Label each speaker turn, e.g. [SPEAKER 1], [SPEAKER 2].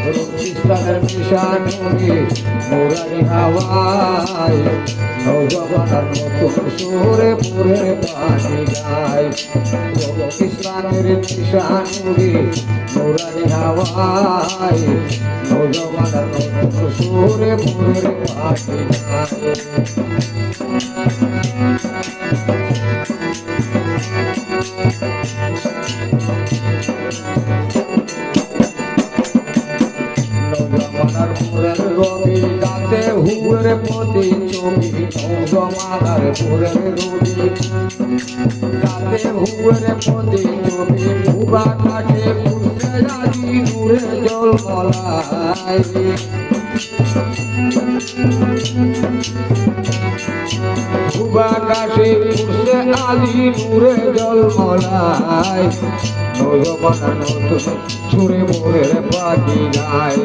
[SPEAKER 1] ইসলামের নিশানুরি নুরানি হাওয়ায় নৌজওয়ানার নতুন সুরে পুরে পানি গায় ইসলামের নিশানুরি নুরানি হাওয়ায় নৌজওয়ানার নতুন সুরে পুরে পানি গায় রবি রাতে হুয়ের প্রতি ছবি নৌজওয়ানার পুরের রবি রাতে হুয়ের প্রতি ছবি ভুবা কাটে উঠে রাজি নূরে জল মলাই ভুবা কাশে উঠে আলি নূরে জল মলাই নৌজওয়ানার নতুন ছুড়ে মোরের পাখি গায়।